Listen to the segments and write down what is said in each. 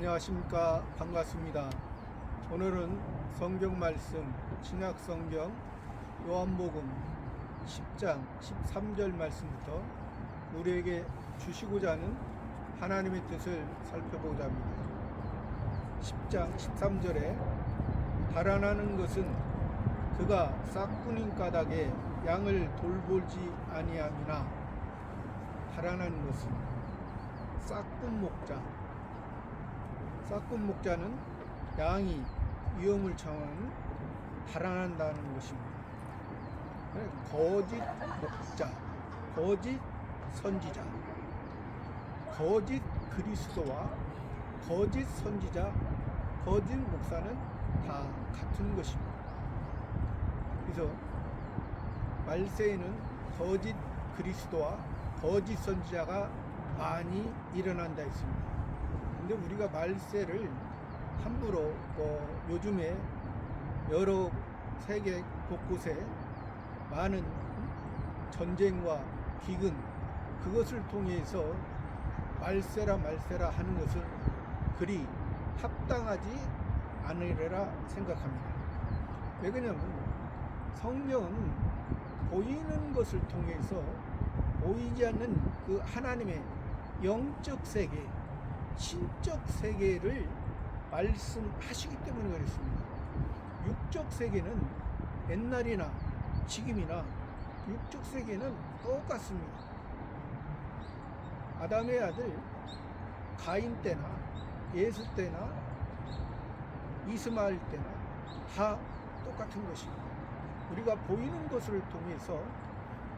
안녕하십니까. 반갑습니다. 오늘은 성경 말씀 신약 성경 요한복음 10장 13절 말씀부터 우리에게 주시고자 하는 하나님의 뜻을 살펴보고자 합니다. 10장 13절에 달아나는 것은 그가 싹꾼인 까닭에 양을 돌보지 아니함이나, 달아나는 것은 싹꾼 목자는 양이 위험을 청하는 달아난다는 것입니다. 거짓 목자, 거짓 선지자, 거짓 그리스도와 거짓 선지자, 거짓 목사는 다 같은 것입니다. 그래서 말세에는 거짓 그리스도와 거짓 선지자가 많이 일어난다 했습니다. 근데 우리가 말세를 함부로 요즘에 여러 세계 곳곳에 많은 전쟁과 기근, 그것을 통해서 말세라 하는 것은 그리 합당하지 않으리라 생각합니다. 왜 그러냐면 성경은 보이는 것을 통해서 보이지 않는 그 하나님의 영적 세계, 신적 세계를 말씀하시기 때문에 그렇습니다. 육적 세계는 옛날이나 지금이나 육적 세계는 똑같습니다. 아담의 아들 가인 때나 예수 때나 이스마엘 때나 다 똑같은 것입니다. 우리가 보이는 것을 통해서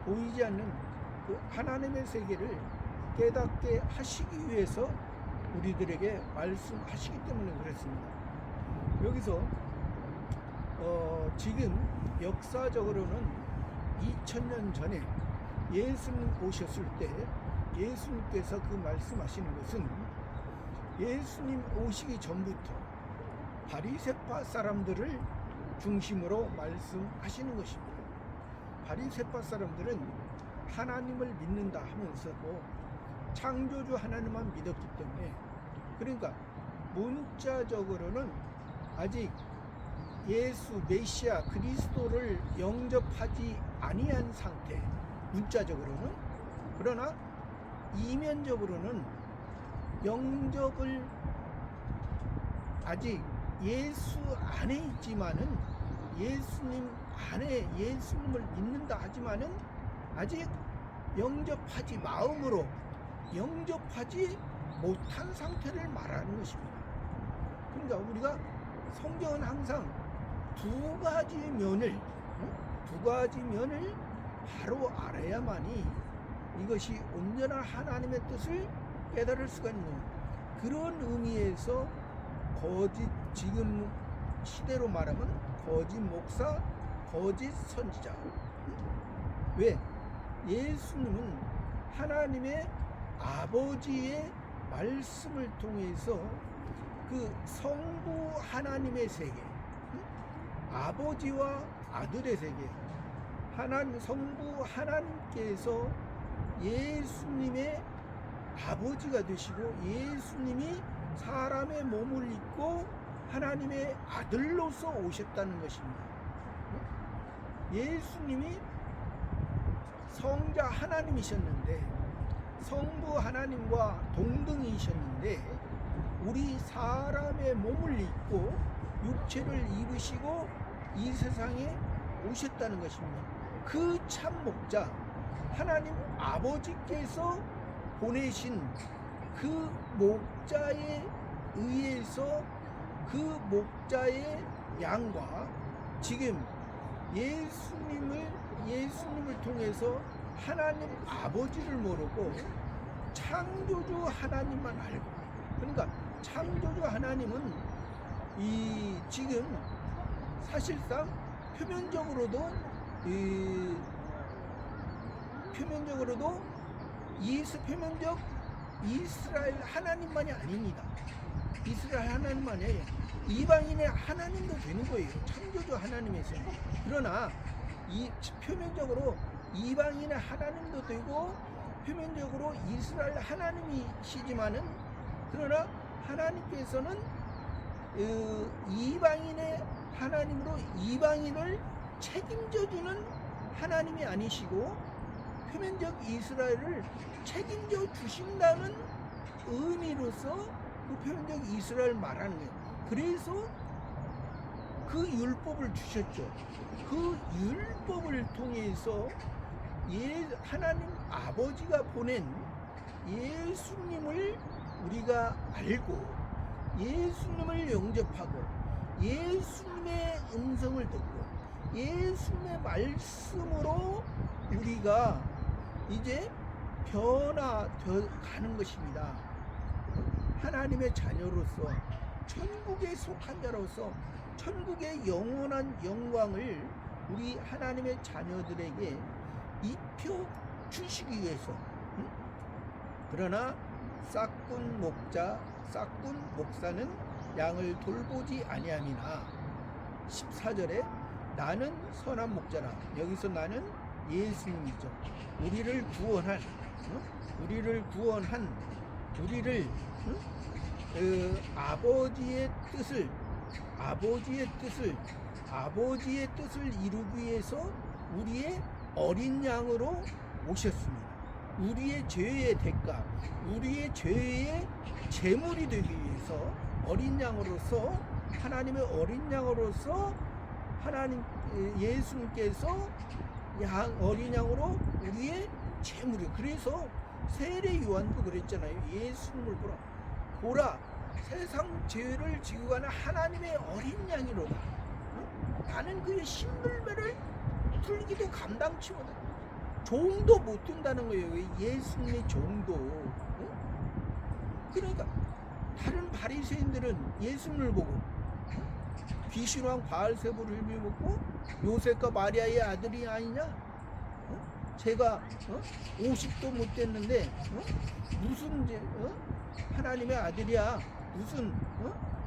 보이지 않는 그 하나님의 세계를 깨닫게 하시기 위해서 우리들에게 말씀하시기 때문에 그렇습니다. 여기서 지금 역사적으로는 2000년 전에 예수님 오셨을 때 예수님께서 그 말씀하시는 것은 예수님 오시기 전부터 바리새파 사람들을 중심으로 말씀하시는 것입니다. 바리새파 사람들은 하나님을 믿는다 하면서도 창조주 하나님만 믿었기 때문에, 그러니까 문자적으로는 아직 예수 메시아 그리스도를 영접하지 아니한 상태, 문자적으로는. 그러나 이면적으로는 영접을 아직 예수 안에 있지만은, 예수님 안에 예수님을 믿는다 하지만은 아직 영접하지, 마음으로 영접하지 못한 상태를 말하는 것입니다. 그러니까 우리가 성경은 항상 두 가지 면을 바로 알아야만이 이것이 온전한 하나님의 뜻을 깨달을 수가 있는, 그런 의미에서 지금 시대로 말하면 거짓 목사, 거짓 선지자. 왜? 예수님은 하나님의 아버지의 말씀을 통해서 그 성부 하나님의 세계, 아버지와 아들의 세계, 성부 하나님께서 예수님의 아버지가 되시고 예수님이 사람의 몸을 입고 하나님의 아들로서 오셨다는 것입니다. 예수님이 성자 하나님이셨는데, 성부 하나님과 동등이셨는데 우리 사람의 몸을 입고 육체를 입으시고 이 세상에 오셨다는 것입니다. 그 참 목자, 하나님 아버지께서 보내신 그 목자에 의해서 그 목자의 양과 지금 예수님을 통해서 하나님 아버지를 모르고 창조주 하나님만 알고, 그러니까 창조주 하나님은 지금 사실상 표면적으로도 표면적 이스라엘 하나님만이 아닙니다. 이스라엘 하나님만이 아니에요. 이방인의 하나님도 되는 거예요. 창조주 하나님에서. 그러나 표면적으로 이방인의 하나님도 되고 표면적으로 이스라엘 하나님이시지만은, 그러나 하나님께서는 이방인의 하나님으로 이방인을 책임져주는 하나님이 아니시고 표면적 이스라엘을 책임져 주신다는 의미로서 그 표면적 이스라엘 말하는 거예요. 그래서 그 율법을 주셨죠. 그 율법을 통해서 하나님 아버지가 보낸 예수님을 우리가 알고 예수님을 영접하고 예수님의 음성을 듣고 예수님의 말씀으로 우리가 이제 변화되어 가는 것입니다. 하나님의 자녀로서 천국에 속한 자로서 천국의 영원한 영광을 우리 하나님의 자녀들에게 입혀 주시기 위해서 그러나 싹군 목사는 양을 돌보지 아니함이나 14절에 나는 선한 목자라. 여기서 나는 예수님이죠. 우리를 구원한 아버지의 뜻을 이루기 위해서 우리의 어린 양으로 오셨습니다. 우리의 죄의 대가, 우리의 죄의 제물이 되기 위해서 어린 양으로서 하나님의 어린 양으로서 하나님 예수님께서 어린 양으로 우리의 제물이. 그래서 세례 요한도 그랬잖아요. 예수님을 보라 세상 죄를 지고 가는 하나님의 어린 양이로다. 나는 그의 신물매를 풀기도 감당치 못해. 종도 못 든다는 거예요. 예수님의 종도. 그러니까 다른 바리새인들은 예수님을 보고 귀신왕 바알세부를 믿고 요셉과 마리아의 아들이 아니냐? 제가 50도 못 됐는데 무슨 하나님의 아들이야? 무슨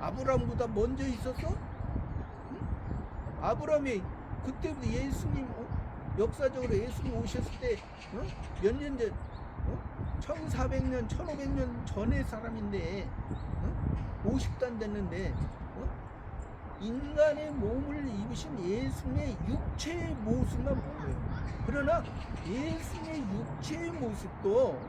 아브라함보다 먼저 있었어? 아브라함이 그때부터 예수님 역사적으로 예수님 오셨을 때 몇 년 전 1400년 1500년 전의 사람인데 50도 안 됐는데 인간의 몸을 입으신 예수님의 육체의 모습만 본 거예요. 그러나 예수님의 육체의 모습도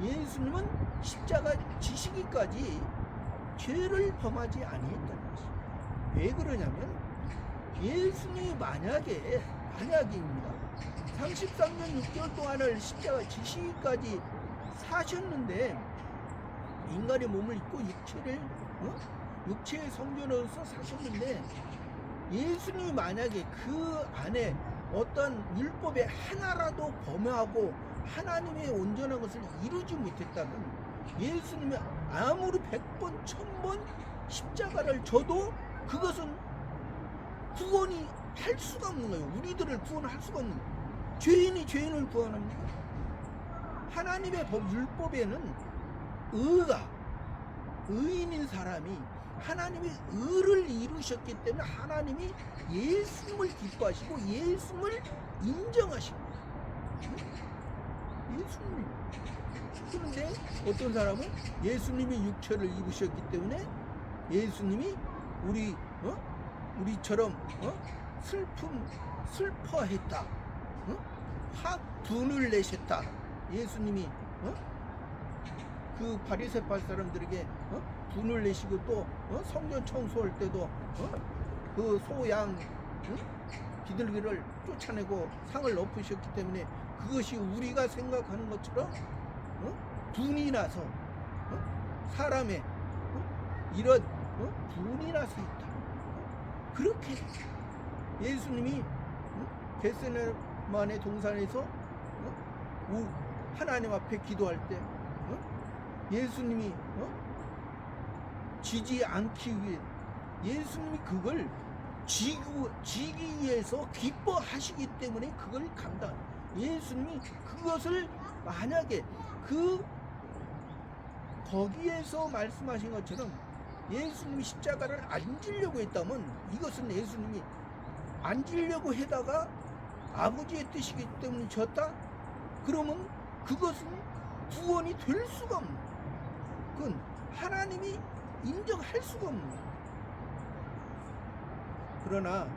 예수님은 십자가 지시기까지 죄를 범하지 아니했다는 것이죠. 왜 그러냐면 예수님이 만약입니다. 33년 6개월 동안을 십자가 지시기까지 사셨는데 인간의 몸을 입고 육체의 성전으로서 사셨는데 예수님이 만약에 그 안에 어떤 율법의 하나라도 범하고 하나님의 온전한 것을 이루지 못했다면 예수님이 아무리 100번 1000번 십자가를 져도 그것은 구원이 할 수가 없는 거예요. 우리들을 구원할 수가 없는 거예요. 죄인이 죄인을 구원합니까? 하나님의 법 율법에는 의인인 사람이 하나님이 의를 이루셨기 때문에 하나님이 예수님을 기뻐하시고 예수님을 인정하시고 예수님. 그런데 어떤 사람은 예수님이 육체를 입으셨기 때문에 예수님이 우리처럼 슬퍼했다. 확 분을 내셨다. 예수님이 그 바리새파 사람들에게 분을 내시고 또 성전 청소할 때도 그 소양 비둘기를 쫓아내고 상을 엎으셨기 때문에 그것이 우리가 생각하는 것처럼 분이 나서 사람의 이런 분이 나서 있다. 그렇게 예수님이 겟세마네 동산에서 하나님 앞에 기도할 때 예수님이 지지 않기 위해 예수님이 그걸 지기 위해서 기뻐하시기 때문에 그걸 감당. 예수님이 그것을 만약에 거기에서 말씀하신 것처럼 예수님이 십자가를 안 지려고 했다면 이것은 예수님이 안 지려고 해다가 아버지의 뜻이기 때문에 졌다? 그러면 그것은 구원이 될 수가 없는 거예요. 하나님이 인정할 수가 없는 거예요. 그러나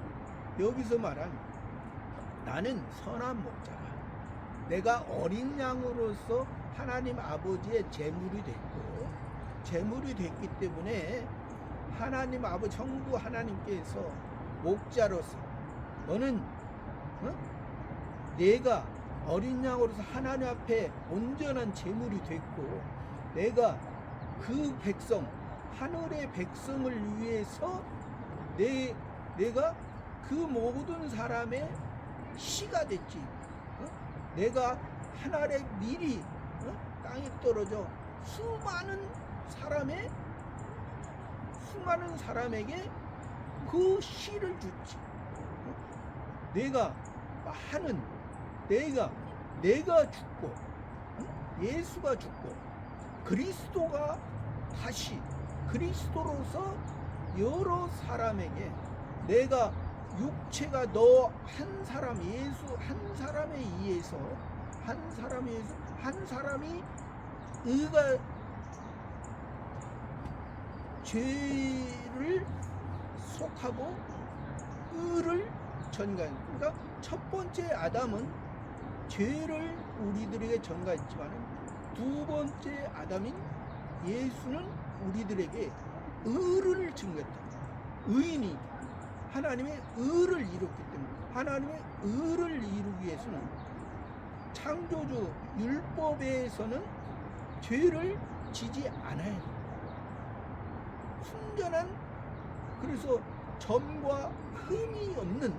여기서 말한 나는 선한 목자라. 내가 어린 양으로서 하나님 아버지의 제물이 됐기 때문에 하나님 아버지 성부 하나님께서 목자로서 너는 내가 어린 양으로서 하나님 앞에 온전한 제물이 됐고 내가 그 백성 하늘의 백성을 위해서 내가 그 모든 사람의 씨가 됐지. 내가 하늘에 미리 땅에 떨어져 수많은 사람에게 그 씨를 줬지. 내가 죽고 예수가 죽고 그리스도가 다시 그리스도로서 여러 사람에게 내가 육체가 너 한 사람 예수 한 사람에 의해서 한 사람이 의가 죄를 속하고 의를 전가한. 그러니까 첫 번째 아담은 죄를 우리들에게 전가했지만 두 번째 아담인 예수는 우리들에게 의를 증거했다. 의인이 하나님의 의를 이뤘기 때문에 하나님의 의를 이루기 위해서는 창조주 율법에서는 죄를 지지 않아야 돼. 순전한, 그래서 점과 흠이 없는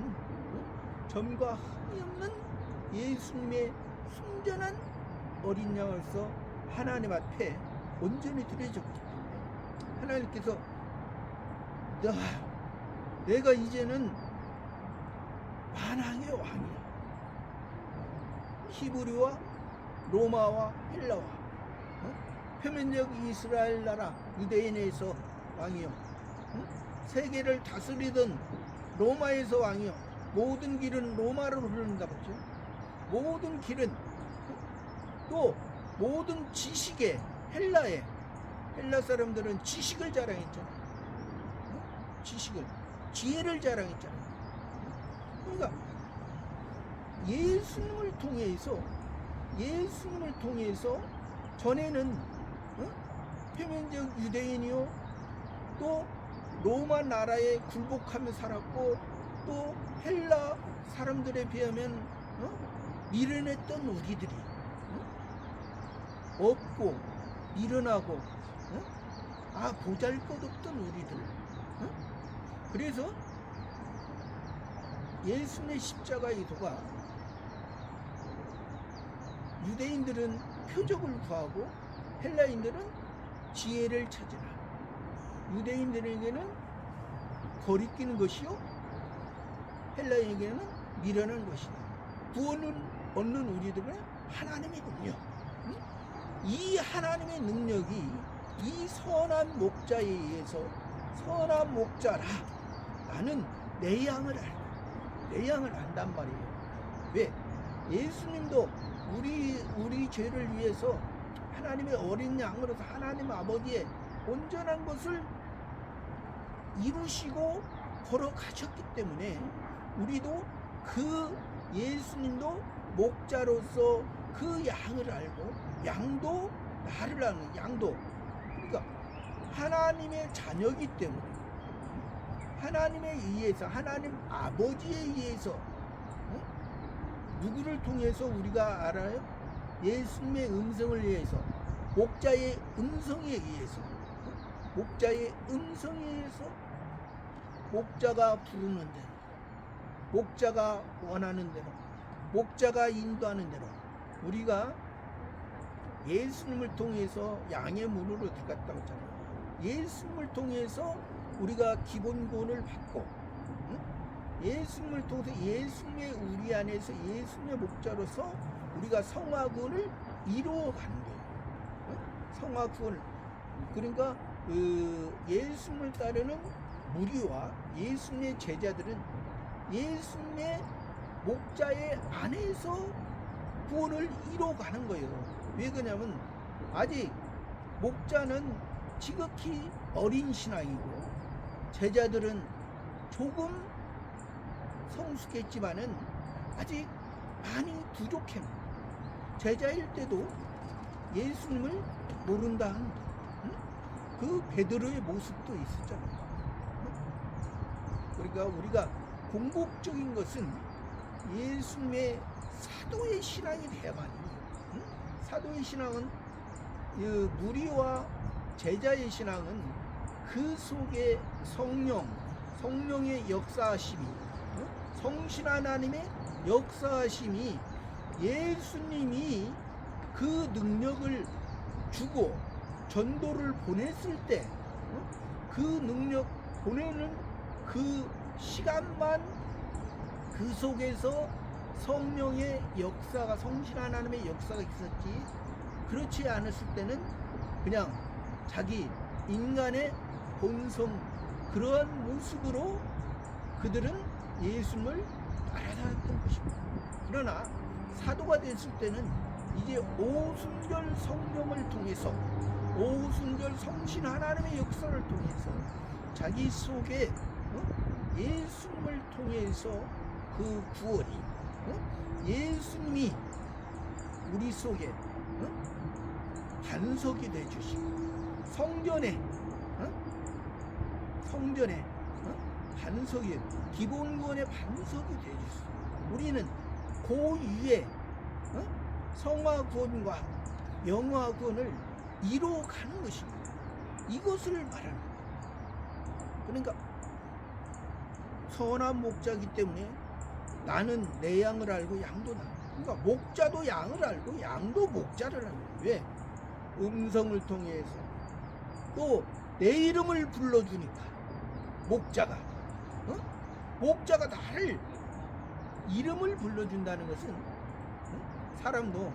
예수님의 순전한 어린 양으로서 하나님 앞에 온전히 드려졌기 때문에 하나님께서 내가 이제는 만왕의 왕이야. 히브리와 로마와 헬라와 표면적 이스라엘 나라 유대인에서 왕이요, 세계를 다스리던 로마에서 왕이요, 모든 길은 로마로 흐른다 보죠. 모든 길은 또 모든 지식에 헬라 사람들은 지식을 자랑했잖아. 지혜를 자랑했잖아. 그러니까 예수님을 통해서 전에는 표면적 유대인이요, 또 로마 나라에 굴복하며 살았고 또 헬라 사람들에 비하면 미련했던 우리들이 없고 미련하고 보잘것없던 우리들. 그래서 예수님의 십자가의 도가 유대인들은 표적을 구하고 헬라인들은 지혜를 찾으라. 유대인들에게는 거리끼는 것이요, 헬라인에게는 미련한 것이다. 구원을 얻는 우리들은 하나님의 능력, 이 하나님의 능력이 이 선한 목자에 의해서 선한 목자라, 나는 내 양을 안단 말이에요. 왜? 예수님도 우리 죄를 위해서 하나님의 어린 양으로서 하나님 아버지의 온전한 것을 이루시고 걸어가셨기 때문에 우리도 그 예수님도 목자로서 그 양을 알고 양도 나를 아는 양도, 그러니까 하나님의 자녀이기 때문에 하나님에 의해서 하나님 아버지에 의해서 누구를 통해서 우리가 알아요? 예수님의 음성을 위해서, 목자의 음성에 의해서, 목자가 부르는 대로, 목자가 원하는 대로, 목자가 인도하는 대로 우리가 예수님을 통해서 양의 문으로 들어갔다고 했잖아요. 예수님을 통해서 우리가 기본권을 받고, 예수님을 통해서 예수님의 우리 안에서 예수님의 목자로서 우리가 성화구원을 이루어가는 거예요. 성화구원을. 그러니까 예수님을 따르는 무리와 예수님의 제자들은 예수님의 목자의 안에서 구원을 이루어가는 거예요. 왜 그러냐면 아직 목자는 지극히 어린 신앙이고 제자들은 조금 성숙했지만은 아직 많이 부족해. 제자일 때도 예수님을 모른다는 그 베드로의 모습도 있었잖아요. 그러니까 우리가 궁극적인 것은 예수님의 사도의 신앙이 돼야만이. 사도의 신앙은 무리와 제자의 신앙은 그 속에 성령의 역사하심이, 성신 하나님의 역사하심이, 예수님이 그 능력을 주고 전도를 보냈을 때 그 능력 보내는 그 시간만 그 속에서 성령의 역사가, 성신 하나님의 역사가 있었지, 그렇지 않았을 때는 그냥 자기 인간의 본성, 그러한 모습으로 그들은 예수님을 따라다녔던 것입니다. 그러나 사도가 됐을 때는 이제 오순절 성령을 통해서, 오순절 성신 하나님의 역사를 통해서 자기 속에 예수님을 통해서 그 구원이, 예수님이 우리 속에 반석이 되주시고 성전에 반석이, 기본구원의 반석이 되주시고 우리는 그 위에 성화구원과 영화구원을 이루어가는 것입니다. 이것을 말하는 거예요. 그러니까 선한 목자이기 때문에 나는 내 양을 알고 양도 나. 그러니까 목자도 양을 알고 양도 목자를 알고. 왜? 음성을 통해서 또 내 이름을 불러주니까 목자가 나를 이름을 불러준다는 것은 사람도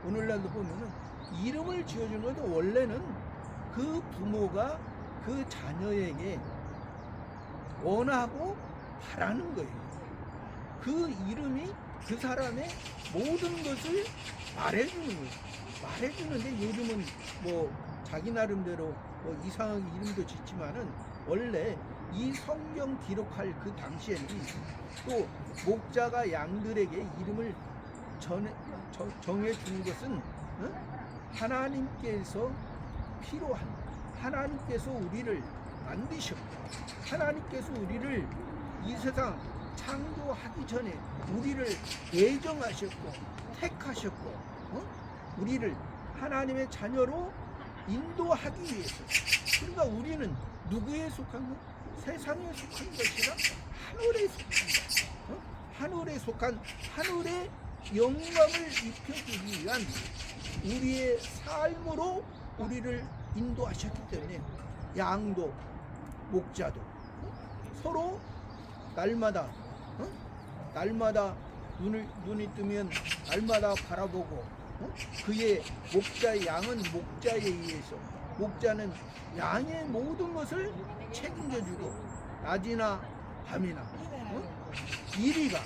오늘날도 보면은 이름을 지어주는 것도 원래는 그 부모가 그 자녀에게 원하고 바라는 거예요. 그 이름이 그 사람의 모든 것을 말해주는 거예요. 말해주는데 요즘은 뭐 자기 나름대로 뭐 이상하게 이름도 짓지만은 원래 이 성경 기록할 그 당시에는 또 목자가 양들에게 이름을 정해주는 것은 하나님께서 필요한, 하나님께서 우리를 만드셨고, 하나님께서 우리를 이 세상 창조하기 전에 우리를 예정하셨고 택하셨고 우리를 하나님의 자녀로 인도하기 위해서. 그러니까 우리는 누구에 속한 것? 세상에 속한 것이라 하늘에 속한 것. 하늘에 속한, 하늘의 영광을 입혀주기 위한 우리의 삶으로 우리를 인도하셨기 때문에 양도 목자도 서로 날마다 눈이 뜨면 날마다 바라보고 그의 목자의 양은 목자에 의해서, 목자는 양의 모든 것을 책임져주고 낮이나 밤이나 이리가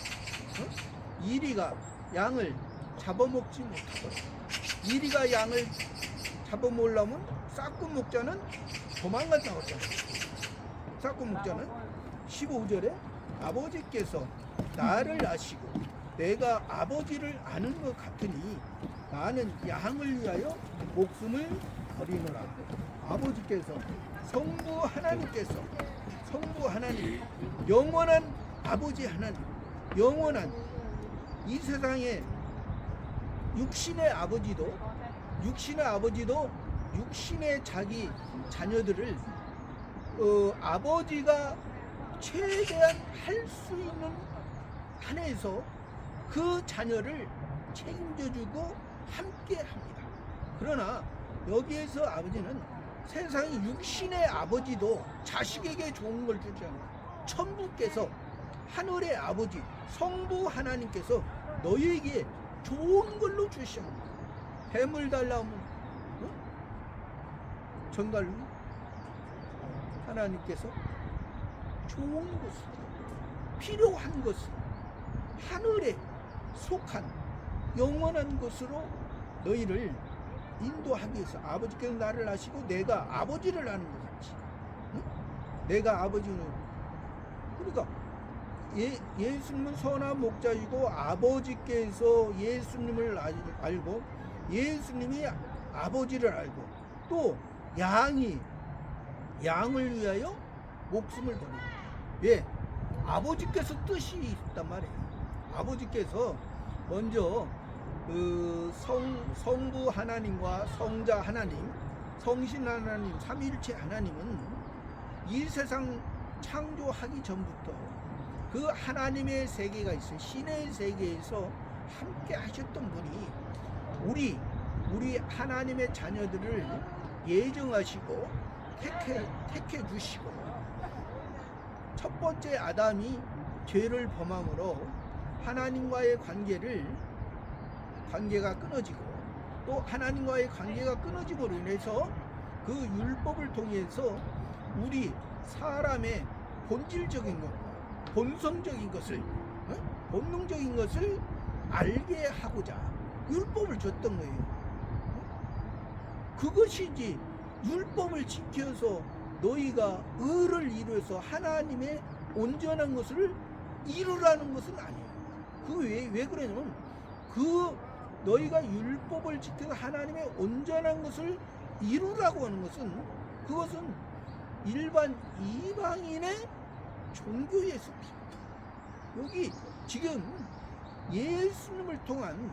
양을 잡아먹지 못하도록, 이리가 양을 잡아먹으려면 싹군 목자는 도망갔다 왔잖아요. 싹군 목자는 15절에 아버지께서 나를 아시고 내가 아버지를 아는 것 같으니 나는 양을 위하여 목숨을 버리노라. 아버지께서, 성부 하나님, 영원한 아버지 하나님, 영원한 이 세상에 육신의 아버지도 육신의 자기 자녀들을 아버지가 최대한 할 수 있는 한에서 그 자녀를 책임져주고 함께 합니다. 그러나 여기에서 아버지는 세상의 육신의 아버지도 자식에게 좋은 걸 주지 않아요. 천부께서, 하늘의 아버지 성부 하나님께서 너희에게 좋은 걸로 주시옵니다. 뱀을 달라면 정갈로 하나님께서 좋은 것을, 필요한 것을, 하늘에 속한 영원한 것으로 너희를 인도하기 위해서 아버지께서 나를 아시고 내가 아버지를 아는 것 같이, 응? 내가 아버지는, 그러니까 예수님은 선한 목자이고 아버지께서 예수님을 알고 예수님이 아버지를 알고 또 양을 위하여 목숨을 버리고, 왜? 아버지께서 뜻이 있단 말이에요. 아버지께서 먼저 그 성부 하나님과 성자 하나님, 성신 하나님, 삼위일체 하나님은 이 세상 창조하기 전부터 그 하나님의 세계가 있어요. 신의 세계에서 함께 하셨던 분이 우리 하나님의 자녀들을 예정하시고 택해 주시고, 첫 번째 아담이 죄를 범함으로 하나님과의 관계가 끊어지고, 또 하나님과의 관계가 끊어짐으로 인해서 그 율법을 통해서 우리 사람의 본질적인 것과 본성적인 것을, 본능적인 것을 알게 하고자 율법을 줬던 거예요. 그것이지 율법을 지켜서 너희가 의를 이루어서 하나님의 온전한 것을 이루라는 것은 아니에요. 왜 그러냐면 너희가 율법을 지켜서 하나님의 온전한 것을 이루라고 하는 것은, 그것은 일반 이방인의 종교의 습니다. 여기 지금 예수님을 통한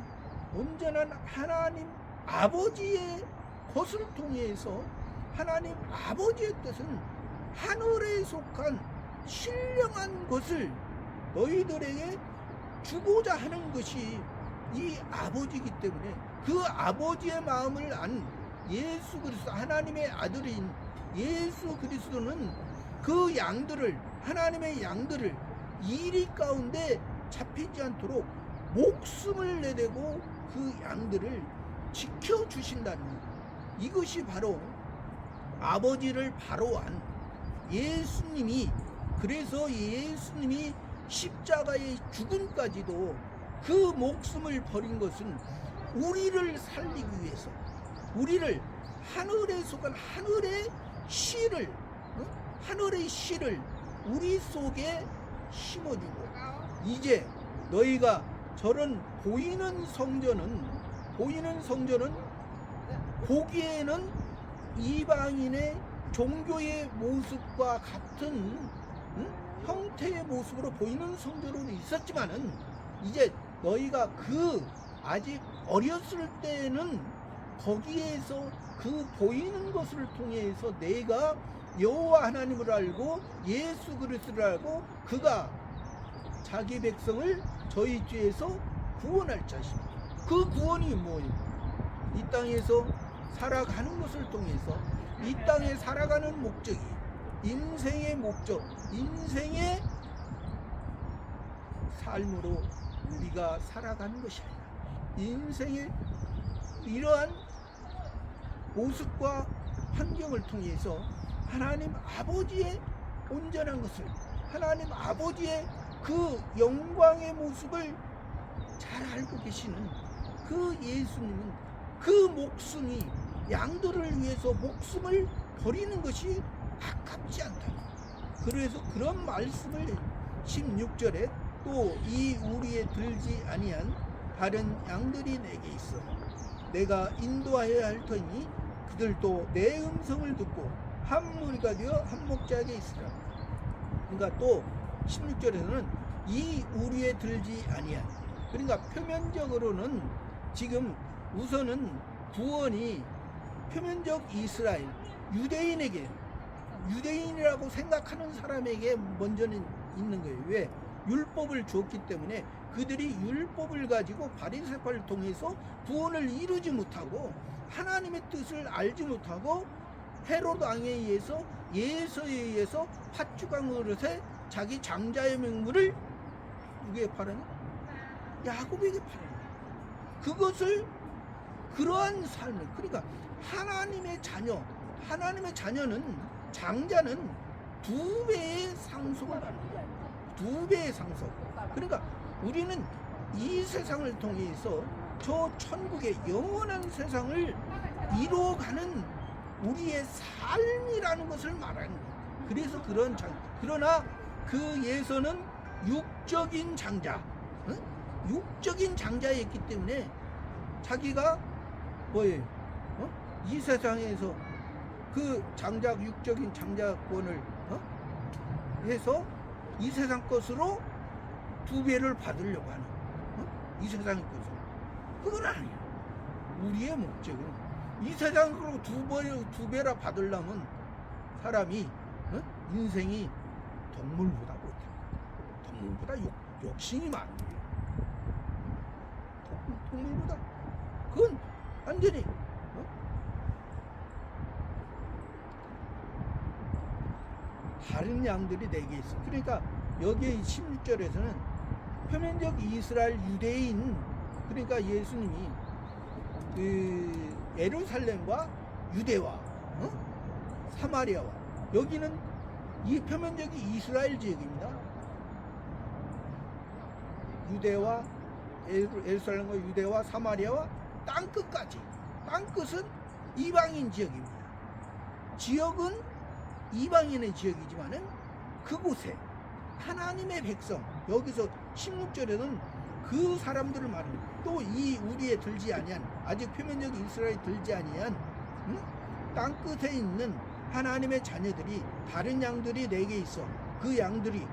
온전한 하나님 아버지의 것을 통해서 하나님 아버지의 뜻은 하늘에 속한 신령한 것을 너희들에게 주고자 하는 것이 이 아버지이기 때문에, 그 아버지의 마음을 안 예수 그리스도, 하나님의 아들인 예수 그리스도는 그 양들을, 하나님의 양들을 이리 가운데 잡히지 않도록 목숨을 내대고 그 양들을 지켜주신다는 것. 이것이 바로 아버지를 바로 안 예수님이, 그래서 예수님이 십자가의 죽음까지도 그 목숨을 버린 것은 우리를 살리기 위해서, 우리를 하늘에 속한 하늘의 씨를 우리 속에 심어주고, 이제 너희가 저런 보이는 성전은 보기에는 이방인의 종교의 모습과 같은 형태의 모습으로 보이는 성전으로 있었지만은, 이제 너희가 아직 어렸을 때는 거기에서 그 보이는 것을 통해서 내가 여호와 하나님을 알고 예수 그리스도를 알고 그가 자기 백성을 저희 죄에서 구원할 자십니다. 그 구원이 뭐예요? 이 땅에서 살아가는 것을 통해서 이 땅에 살아가는 목적이, 인생의 목적, 인생의 삶으로 우리가 살아가는 것이 아니라 인생의 이러한 모습과 환경을 통해서 하나님 아버지의 온전한 것을, 하나님 아버지의 그 영광의 모습을 잘 알고 계시는 그 예수님은 그 목숨이, 양들을 위해서 목숨을 버리는 것이 아깝지 않다. 그래서 그런 말씀을 16절에 또 이 우리에 들지 아니한 다른 양들이 내게 있어 내가 인도하여야 할 터이니 그들도 내 음성을 듣고 한 무리가 되어 한 목자에게 있으라. 그러니까 또 16절에는 이 우리에 들지 아니한, 그러니까 표면적으로는 지금 우선은 구원이 표면적 이스라엘 유대인에게, 유대인이라고 생각하는 사람에게 먼저는 있는 거예요. 왜? 율법을 줬기 때문에 그들이 율법을 가지고 바리새파를 통해서 구원을 이루지 못하고 하나님의 뜻을 알지 못하고 헤롯 왕에 의해서 예서에 의해서 팥죽한 그릇에 자기 장자의 명물을 누구에게 팔아요? 야곱에게 팔아요. 그것을, 그러한 삶을, 그러니까 하나님의 자녀는, 장자는 2배의 상속을 받는 거예요. 2배의 상속. 그러니까 우리는 이 세상을 통해서 저 천국의 영원한 세상을 이루어가는 우리의 삶이라는 것을 말하는 거예요. 그래서 그러나 그 예서는 육적인 장자, 육적인 장자였기 때문에 자기가 뭐예요? 이 세상에서 그 육적인 장자권을 해서 이 세상 것으로 2배를 받으려고 하는, 이 세상의 것으로. 그건 아니야. 우리의 목적은 이 세상으로 2배라 받으려면 사람이 인생이 동물보다 못해. 동물보다 욕심이 많은 거예요. 동물보다. 그건 완전히 다른 양들이 4개 있어. 그러니까 여기에 16절에서는 표면적 이스라엘 유대인, 그러니까 예수님이 그 예루살렘과 유대와 사마리아와, 여기는 이 표면적이 이스라엘 지역입니다. 유대와 예루살렘과 유대와 사마리아와 땅끝까지. 땅끝은 이방인 지역입니다. 지역은 이방인의 지역이지만은 그곳에 하나님의 백성, 여기서 16절에는 그 사람들을 말합니다. 또 이 우리에 들지 아니한, 아직 표면적 이스라엘에 들지 아니한 땅끝에 있는 하나님의 자녀들이, 다른 양들이 4개 있어. 그 양들이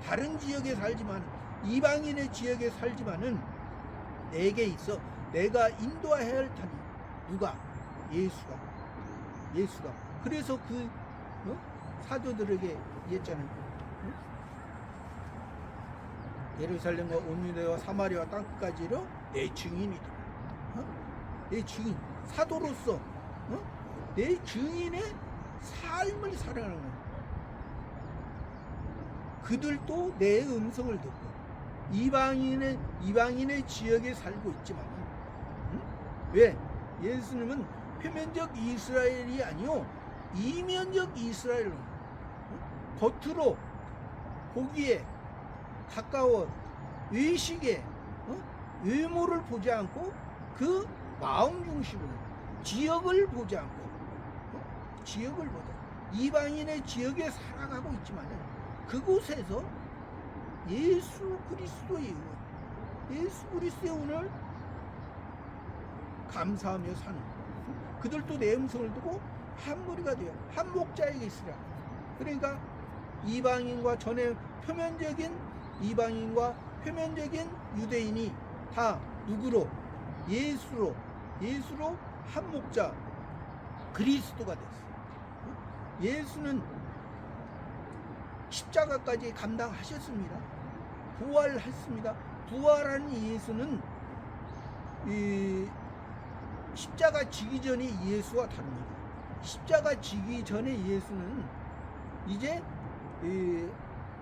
다른 지역에 살지만, 이방인의 지역에 살지만은 4개 있어. 내가 인도해야 할 터니. 누가? 예수가. 그래서 그 사도들에게 얘기했잖아요. 예루살렘과 온 유대와 사마리아와 땅끝까지로 내 증인이다. 내 증인, 사도로서 내 증인의 삶을 살아가는 거야. 그들도 내 음성을 듣고 이방인의 지역에 살고 있지만, 왜? 예수님은 표면적 이스라엘이 아니요 이면적 이스라엘로, 겉으로 보기에 가까워 외식에 외모를 보지 않고 그 마음 중심으로 지역을 보지 않고 지역을 보자. 이방인의 지역에 살아가고 있지만 그곳에서 예수 그리스도의 은을 감사하며 사는, 그들도 내 음성을 듣고 한 무리가 되어 한 목자에게 있으라. 그러니까 이방인과 전에 표면적인 이방인과 표면적인 유대인이 다 누구로? 예수로 한 목자 그리스도가 됐어요. 예수는 십자가까지 감당하셨습니다. 부활했습니다. 부활한 예수는 이 십자가 지기 전에 예수와 다릅니다. 십자가 지기 전에 예수는 이제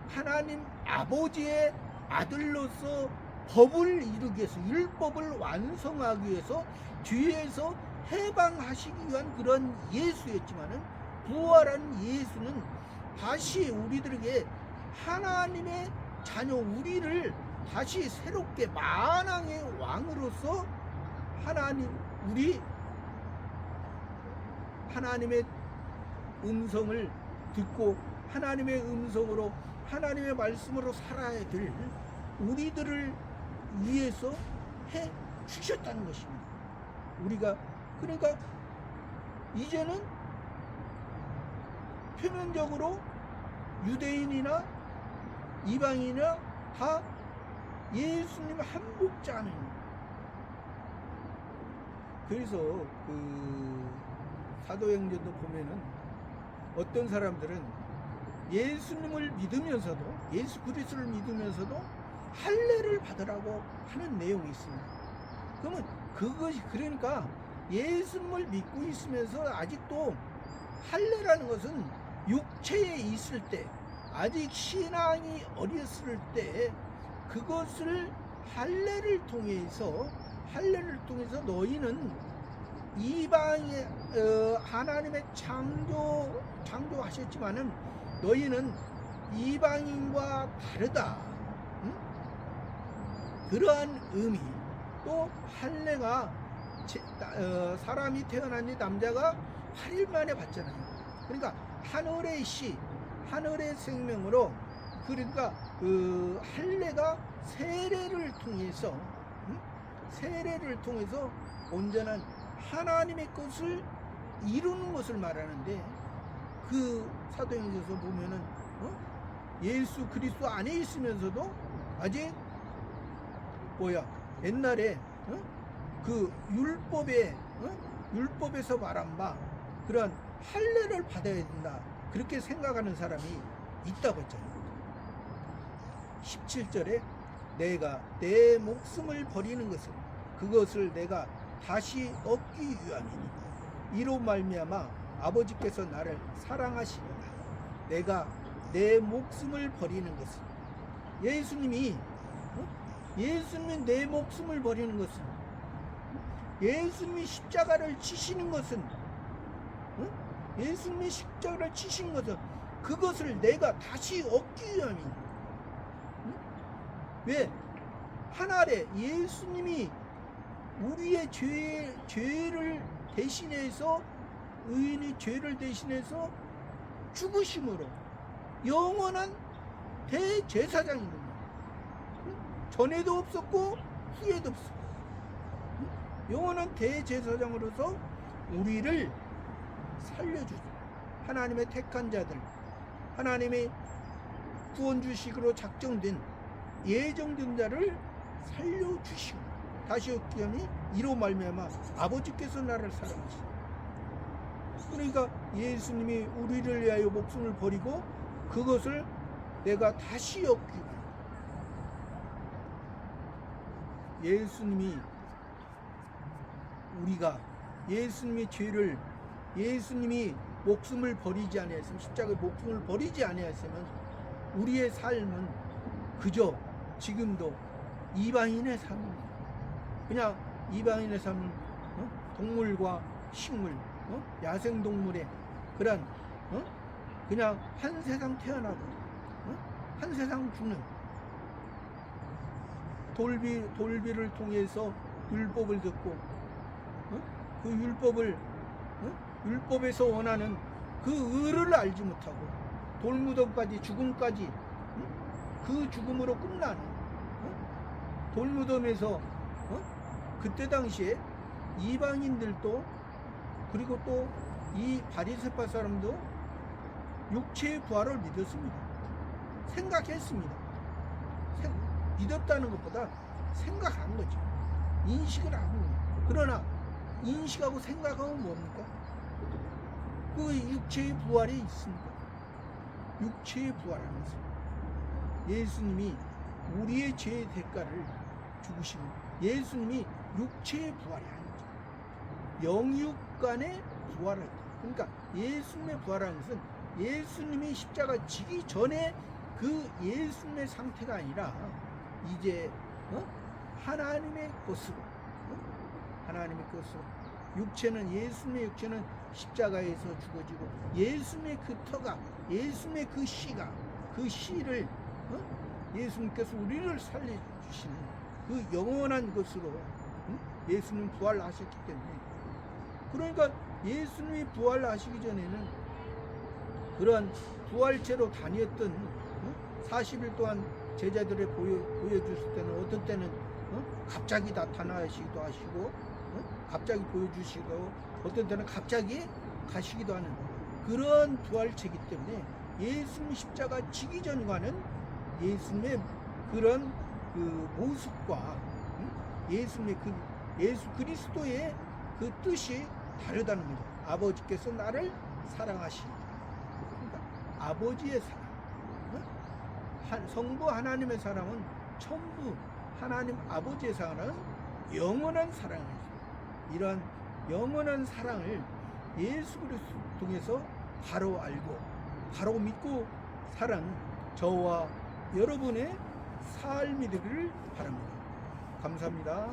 하나님 아버지의 아들로서 법을 이루기 위해서, 율법을 완성하기 위해서 뒤에서 해방하시기 위한 그런 예수였지만은, 부활한 예수는 다시 우리들에게 하나님의 자녀, 우리를 다시 새롭게 만왕의 왕으로서 우리 하나님의 음성을 듣고 하나님의 음성으로, 하나님의 말씀으로 살아야 될 우리들을 위해서 해 주셨다는 것입니다. 우리가 그러니까 이제는 표면적으로 유대인이나 이방인이나 다 예수님 한 목자는. 그래서 그 사도행전도 보면은 어떤 사람들은 예수님을 믿으면서도, 예수 그리스도를 믿으면서도 할례를 받으라고 하는 내용이 있습니다. 그러면 그것이, 그러니까 예수님을 믿고 있으면서 아직도 할례라는 것은 육체에 있을 때, 아직 신앙이 어렸을 때 그것을 할례를 통해서 너희는 이방의 하나님의 창조하셨지만은 너희는 이방인과 다르다. 그러한 의미, 또 할례가 사람이 태어났니 남자가 8일 만에 받잖아요. 그러니까 하늘의 씨, 하늘의 생명으로, 그러니까 그 할례가 세례를 통해서, 세례를 통해서 온전한 하나님의 것을 이루는 것을 말하는데, 그 사도행전에서 보면은 예수 그리스도 안에 있으면서도 아직 옛날에 그 율법에서 말한 바 그런 할례를 받아야 된다, 그렇게 생각하는 사람이 있다고 했잖아요. 17절에 내가 내 목숨을 버리는 것은 그것을 내가 다시 얻기 위함이니라. 이로 말미암아 아버지께서 나를 사랑하시니라. 내가 내 목숨을 버리는 것은, 예수님이 내 목숨을 버리는 것은, 예수님이 십자가를 치시는 것은, 예수님이 십자가를 치신 것은 그것을 내가 다시 얻기 위함이니라. 왜? 하나에 예수님이 우리의 죄를 대신해서, 의인의 죄를 대신해서 죽으심으로 영원한 대제사장인 겁니다. 전에도 없었고 후에도 없었고, 영원한 대제사장으로서 우리를 살려주죠. 하나님의 택한 자들, 하나님의 구원주식으로 작정된 예정된 자를 살려주시고 다시 얻기 위함이 이로 말미암아 아버지께서 나를 사랑하시고. 그러니까 예수님이 우리를 위하여 목숨을 버리고 그것을 내가 다시 얻기 위해, 예수님이 우리가 예수님의 죄를, 예수님이 목숨을 버리지 아니하였으면, 십자가에 목숨을 버리지 아니하였으면 우리의 삶은 그저 지금도 이방인의 삶입니다. 그냥 이방인의 삶은 동물과 식물, 야생동물의 그런 그냥 한 세상 태어나고 한 세상 죽는, 돌비를 통해서 율법을 듣고 그 율법에서 원하는 그 의를 알지 못하고 돌무덤까지, 죽음까지, 그 죽음으로 끝나는, 돌무덤에서 그때 당시에 이방인들도, 그리고 또 이 바리새파 사람도 육체의 부활을 믿었습니다. 생각했습니다. 믿었다는 것보다 생각한 거죠. 인식을 한 거예요. 그러나 인식하고 생각하면 뭡니까? 그 육체의 부활이 있습니다. 육체의 부활하면서 예수님이 우리의 죄의 대가를 죽으시는, 예수님이 육체의 부활이 아니죠. 영육간의 부활을 했다. 그러니까 예수님의 부활하는 것은 예수님이 십자가 지기 전에 그 예수님의 상태가 아니라 이제 하나님의 것으로, 하나님의 것으로, 예수님의 육체는 십자가에서 죽어지고 예수님의 그 터가, 예수님의 그 씨가, 그 씨를 예수님께서 우리를 살려주시는 그 영원한 것으로 예수님 부활하셨기 때문에, 그러니까 예수님이 부활하시기 전에는 그러한 부활체로 다녔던 40일 동안 제자들에 보여주실 때는 어떤 때는 갑자기 나타나시기도 하시고 갑자기 보여주시고 어떤 때는 갑자기 가시기도 하는 그런 부활체이기 때문에 예수님 십자가 지기 전과는 예수님의 그런 그 모습과 예수님의 그 예수 그리스도의 그 뜻이 다르다는 거죠. 아버지께서 나를 사랑하시니, 그러니까 아버지의 사랑, 성부 하나님의 사랑은 전부 하나님 아버지의 사랑은 영원한 사랑이죠. 이런 영원한 사랑을 예수 그리스도 통해서 바로 알고 바로 믿고 살은 저와 여러분의 삶이 되기를 바랍니다. 감사합니다.